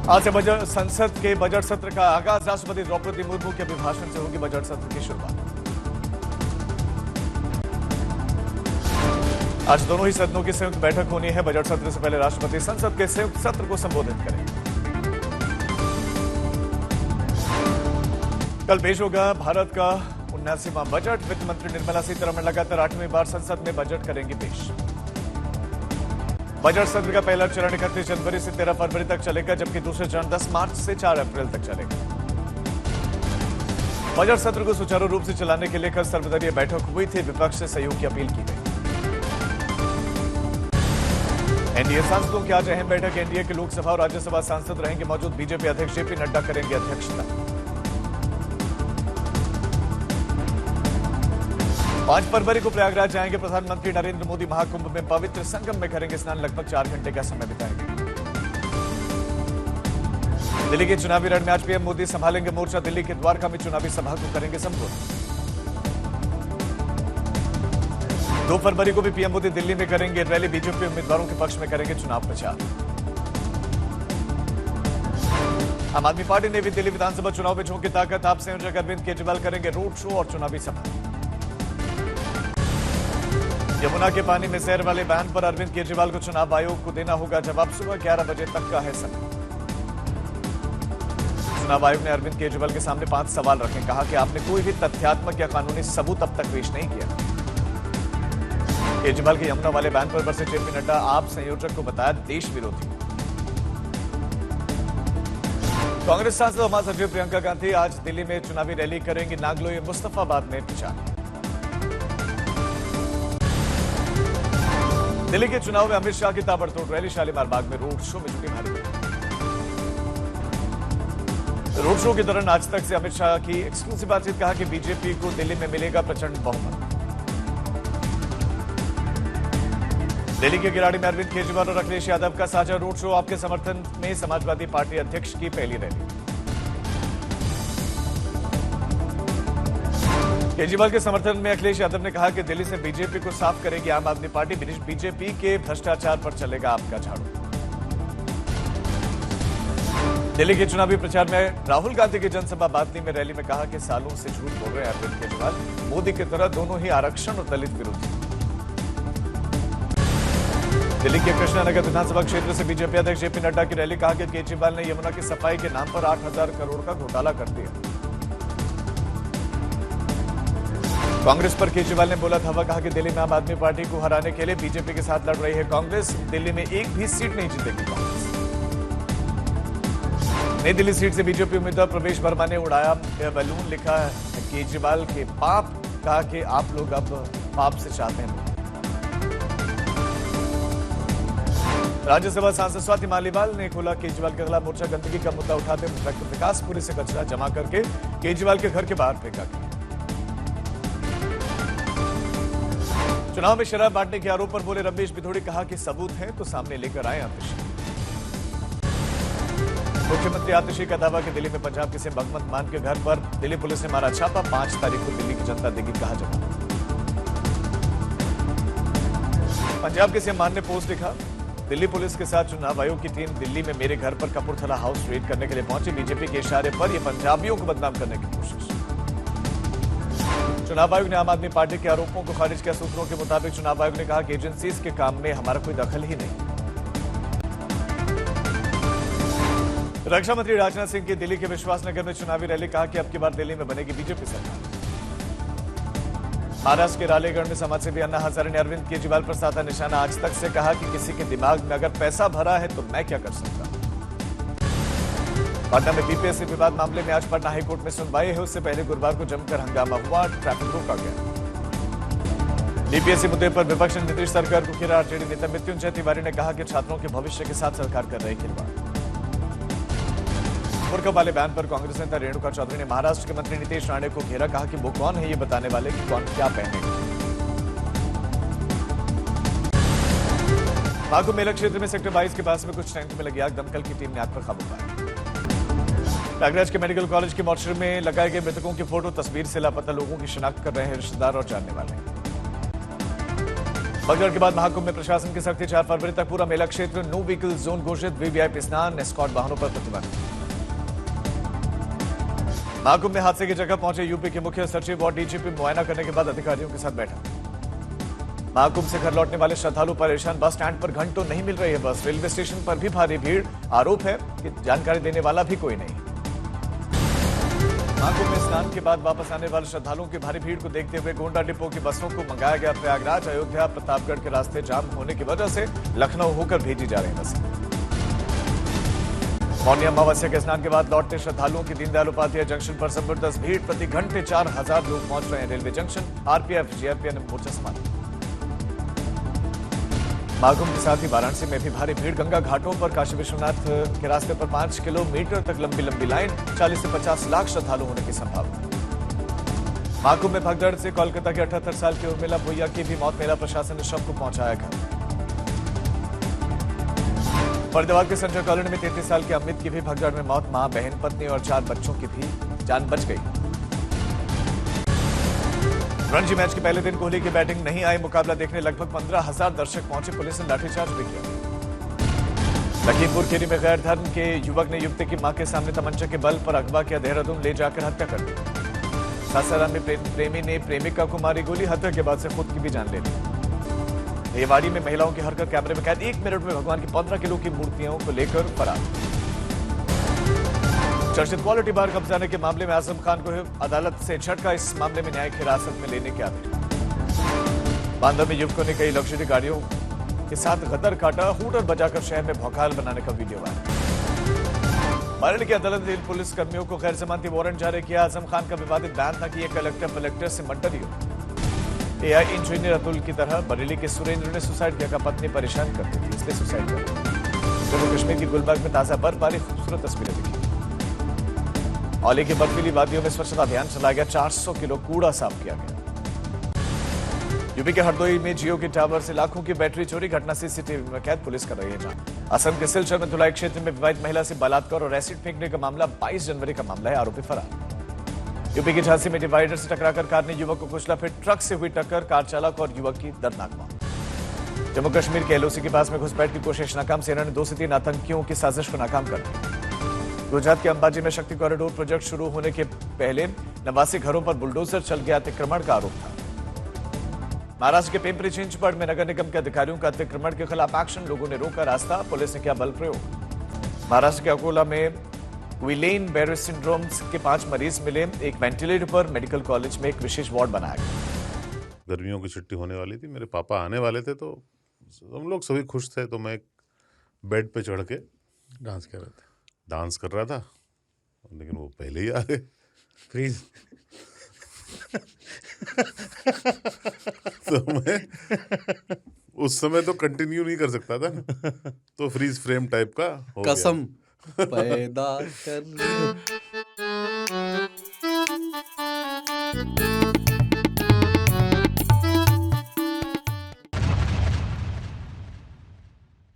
आज से संसद के बजट सत्र का आगाज। राष्ट्रपति द्रौपदी मुर्मू के अभिभाषण से होगी बजट सत्र की शुरुआत। आज दोनों ही सदनों की संयुक्त बैठक होनी है। बजट सत्र से पहले राष्ट्रपति संसद के संयुक्त सत्र को संबोधित करेंगे। कल पेश होगा भारत का 79वां बजट। वित्त मंत्री निर्मला सीतारमण लगातार 8वीं बार संसद में बजट करेंगी पेश। बजट सत्र का पहला चरण 31 जनवरी से 13 फरवरी तक चलेगा, जबकि दूसरा चरण 10 मार्च से 4 अप्रैल तक चलेगा। बजट सत्र को सुचारू रूप से चलाने के लिए कल सर्वदलीय बैठक हुई थी। विपक्ष से सहयोग की अपील की गई। एनडीए सांसदों की आज अहम बैठक। एनडीए के लोकसभा और राज्यसभा सांसद रहेंगे मौजूद। बीजेपी अध्यक्ष जेपी नड्डा करेंगे अध्यक्षता। 5 फरवरी को प्रयागराज जाएंगे प्रधानमंत्री नरेंद्र मोदी। महाकुंभ में पवित्र संगम में करेंगे स्नान। लगभग 4 घंटे का समय बिताएंगे। दिल्ली के चुनावी रण में आज पीएम मोदी संभालेंगे मोर्चा। दिल्ली के द्वारका में चुनावी सभा को करेंगे संबोधित। 2 फरवरी को भी पीएम मोदी दिल्ली में करेंगे रैली। बीजेपी उम्मीदवारों के पक्ष में करेंगे चुनाव प्रचार। आम आदमी पार्टी ने भी दिल्ली विधानसभा चुनाव में झोंकी ताकत। आप संयोजक अरविंद केजरीवाल करेंगे रोड शो और चुनावी सभा। यमुना के पानी में सैर वाले बैन पर अरविंद केजरीवाल को चुनाव आयोग को देना होगा जवाब। सुबह 11 बजे तक का है समय। चुनाव आयोग ने अरविंद केजरीवाल के सामने 5 सवाल रखे। कहा कि आपने कोई भी तथ्यात्मक या कानूनी सबूत अब तक पेश नहीं किया। केजरीवाल के यमुना वाले बैन पर बरसे जेपी नड्डा। आप संयोजक को बताया देश विरोधी। कांग्रेस सांसद और महासचिव प्रियंका गांधी आज दिल्ली में चुनावी रैली करेंगी। नागलोई मुस्तफाबाद में प्रचार। दिल्ली के चुनाव में अमित शाह की ताबड़तोड़ रैली। शालीमार बाग में रोड शो में जुटी भारी भीड़। रोड शो के दौरान आज तक से अमित शाह की एक्सक्लूसिव बातचीत। कहा कि बीजेपी को दिल्ली में मिलेगा प्रचंड बहुमत। दिल्ली के गिराड़ी में अरविंद केजरीवाल और अखिलेश यादव का साझा रोड शो। आपके समर्थन में समाजवादी पार्टी अध्यक्ष की पहली रैली। केजरीवाल के समर्थन में अखिलेश यादव ने कहा कि दिल्ली से बीजेपी को साफ करेगी आम आदमी पार्टी। बीजेपी के भ्रष्टाचार पर चलेगा आपका झाड़ू। दिल्ली के चुनावी प्रचार में राहुल गांधी की जनसभा बादली में रैली में कहा कि सालों से झूठ बोल रहे हैं अरविंद केजरीवाल। मोदी की तरह दोनों ही आरक्षण और दलित विरोधी। दिल्ली के कृष्णानगर विधानसभा क्षेत्र से बीजेपी अध्यक्ष जेपी नड्डा की रैली। कहा कि केजरीवाल ने यमुना की सफाई के नाम पर 8,000 करोड़ का घोटाला कर दिया। कांग्रेस पर केजरीवाल ने बोला धावा। कहा कि दिल्ली में आम आदमी पार्टी को हराने के लिए बीजेपी के साथ लड़ रही है कांग्रेस। दिल्ली में एक भी सीट नहीं जीतेगी कांग्रेस। नई दिल्ली सीट से बीजेपी उम्मीदवार प्रवेश वर्मा ने उड़ाया बैलून। लिखा है केजरीवाल के पाप। कहा कि आप लोग अब पाप से चाहते हैं। राज्यसभा सांसद स्वाति मालीवाल ने खोला केजरीवाल के खिलाफ मोर्चा। गंदगी का मुद्दा उठाते विकासपुरी से कचरा जमा करके केजरीवाल के घर के बाहर फेंका गया। चुनाव में शराब बांटने के आरोप पर बोले रमेश बिधोड़ी। कहा कि सबूत है तो सामने लेकर आए आतिशी। मुख्यमंत्री आतिशी का दावा कि दिल्ली में पंजाब के सीएम भगवंत मान के घर पर दिल्ली पुलिस ने मारा छापा। 5 तारीख को दिल्ली की जनता देगी कहा जवाब। पंजाब के सीएम मान ने पोस्ट लिखा। दिल्ली पुलिस के साथ चुनाव आयोग की टीम दिल्ली में मेरे घर पर कपूरथला हाउस रेड करने के लिए पहुंची। बीजेपी के इशारे पर यह पंजाबियों को बदनाम करने की कोशिश। चुनाव आयोग ने आम आदमी पार्टी के आरोपों को खारिज किया। सूत्रों के मुताबिक चुनाव आयोग ने कहा कि एजेंसीज के काम में हमारा कोई दखल ही नहीं। रक्षा मंत्री राजनाथ सिंह की दिल्ली के विश्वासनगर में चुनावी रैली। कहा कि अब की बार दिल्ली में बनेगी बीजेपी सरकार। महाराष्ट्र के रालेगढ़ में समाजसेवी अन्ना हजारे ने अरविंद केजरीवाल पर साधा निशाना। आज तक से कहा कि किसी के दिमाग में अगर पैसा भरा है तो मैं क्या कर सकता हूं। पटना में बीपीएससी विवाद मामले में आज पटना हाईकोर्ट में सुनवाई है। उससे पहले गुरुवार को जमकर हंगामा हुआ। ट्रैफिक रोका गया। बीपीएससी मुद्दे पर विपक्ष ने नीतीश सरकार को घेरा। आरजेडी नेता मृत्युंजय तिवारी ने कहा कि छात्रों के भविष्य के साथ सरकार कर रही खिलवाड़। बुर्का वाले बैन पर कांग्रेस नेता रेणुका चौधरी ने महाराष्ट्र के मंत्री नीतीश राणे को घेरा। कहा कि वो कौन है ये बताने वाले कि कौन क्या पहनेगा। महाकुंभ मेला क्षेत्र में सेक्टर 22 के पास में कुछ टैंक में लगी आग। दमकल की टीम ने आग पर काबू पाया। प्रयागराज के मेडिकल कॉलेज के मॉर्चरी में लगाए गए मृतकों की फोटो तस्वीर से लापता लोगों की शिनाख्त कर रहे हैं रिश्तेदार और जानने वाले। भगदड़ के बाद महाकुंभ में प्रशासन की सख्ती, 4 फरवरी तक पूरा मेला क्षेत्र नो व्हीकल जोन घोषित, वीवीआईपी स्नान, एस्कॉर्ट वाहनों पर प्रतिबंध। महाकुंभ में हादसे की जगह पहुंचे यूपी के मुख्य सचिव और डीजीपी, मुआयना करने के बाद अधिकारियों के साथ बैठक। महाकुंभ से घर लौटने वाले श्रद्धालु परेशान, बस स्टैंड पर घंटों नहीं मिल रही है बस, रेलवे स्टेशन पर भी भारी भीड़, आरोप है कि जानकारी देने वाला भी कोई नहीं। महाकुंभ में स्नान के बाद वापस आने वाले श्रद्धालुओं की भारी भीड़ को देखते हुए गोंडा डिपो की बसों को मंगाया गया प्रयागराज। अयोध्या प्रतापगढ़ के रास्ते जाम होने की वजह से लखनऊ होकर भेजी जा रही बसें। मौनी अमावस्या के स्नान के बाद लौटते श्रद्धालुओं की दीनदयाल उपाध्याय जंक्शन पर जबरदस्त भीड़, प्रति घंटे 4000 लोग पहुंच रहे हैं रेलवे जंक्शन। आरपीएफ, जीआरपीएफ ने मोर्चा संभाला। महाकुंभ के साथ ही वाराणसी में भी भारी भीड़, गंगा घाटों पर काशी विश्वनाथ के रास्ते पर 5 किलोमीटर तक लंबी लंबी लाइन, 40 से 50 लाख श्रद्धालु होने की संभावना। महाकुंभ में भगदड़ से कोलकाता के 78 साल की उर्मिला भुइया की भी मौत, मेला प्रशासन ने शव को पहुंचाया घर। फरीदाबाद के संजय कॉलोनी में 33 साल के अमित की भी भगदड़ में मौत, मां, बहन, पत्नी और 4 बच्चों की भी जान बच गई। रणजी मैच के पहले दिन कोहली की बैटिंग नहीं आई, मुकाबला देखने लगभग 15,000 दर्शक पहुंचे, पुलिस ने लाठीचार्ज भी किया। लखीमपुर खीरी में गैर धर्म के युवक ने युवती की मां के सामने तमंचा के बल पर अगवा किया, देहरादून ले जाकर हत्या कर दी। सासाराम में प्रेमी ने प्रेमिका को मारी गोली, हत्या के बाद से खुद की भी जान ले ली। रेवाड़ी में महिलाओं की हरकत कैमरे में कैद, 1 मिनट में भगवान की 15 किलो की मूर्तियों को लेकर फरार। चर्चित क्वालिटी बार कब्जाने के मामले में आजम खान को अदालत से झटका, इस मामले में न्यायिक हिरासत में लेने के आदेश। बांदा में युवकों ने कई लग्जरी गाड़ियों के साथ गदर काटा, हूटर बजाकर शहर में भौकाल बनाने का वीडियो वायरल। बरेली की अदालत ने पुलिस कर्मियों को गैर जमानती वारंट जारी किया। आजम खान का विवादित बयान था कि यह कलेक्टर से मर्डर हो। एआई इंजीनियर अतुल की तरह बरेली के सुरेंद्र ने सुसाइड किया, पत्नी परेशान करती थी इसलिए सुसाइड किया। जम्मू कश्मीर की गुलबर्ग में ताजा बर्फबारी, खूबसूरत तस्वीरें दिखी। औली की बर्फीली वादियों में स्वच्छता अभियान चलाया गया, 400 किलो कूड़ा साफ किया गया। यूपी के हरदोई में जियो के टावर से लाखों की बैटरी चोरी, घटना सीसीटीवी में कैद, पुलिस कर रही है जांच। असम के सिलचर में धुलाई क्षेत्र में विवाहित महिला से बलात्कार और एसिड फेंकने का मामला, 22 जनवरी का मामला है, आरोपी फरार। यूपी के झांसी में डिवाइडर से टकराकर कार ने युवक को कुचला, फिर ट्रक से हुई टक्कर, कार चालक और युवक की दर्दनाक मौत। जम्मू कश्मीर के एलओसी के पास में घुसपैठ की कोशिश नाकाम, सेना ने 2 से 3 आतंकियों की साजिश को नाकाम कर दिया। गुजरात के अंबाजी में शक्ति कॉरिडोर प्रोजेक्ट शुरू होने के पहले 89 घरों पर बुलडोजर चल गया, अतिक्रमण का आरोप था। महाराष्ट्र के पिंपरी चिंचवड में नगर निगम के अधिकारियों का अतिक्रमण के खिलाफ एक्शन, लोगों ने रोका रास्ता, पुलिस ने किया बल प्रयोग। महाराष्ट्र के अकोला में गुइलेन बेरे सिंड्रोम के 5 मरीज मिले, एक वेंटिलेटर पर मेडिकल कॉलेज में एक विशेष वार्ड बनाया गया। गर्मियों की छुट्टी होने वाली थी, मेरे पापा आने वाले थे, तो हम लोग सभी खुश थे, तो मैं बेड पे चढ़ के डांस कर रहा था, लेकिन वो पहले ही आ गए। फ्रीज। तो मैं उस समय तो कंटिन्यू नहीं कर सकता था, तो फ्रीज फ्रेम टाइप का हो गया। कसम पैदा कर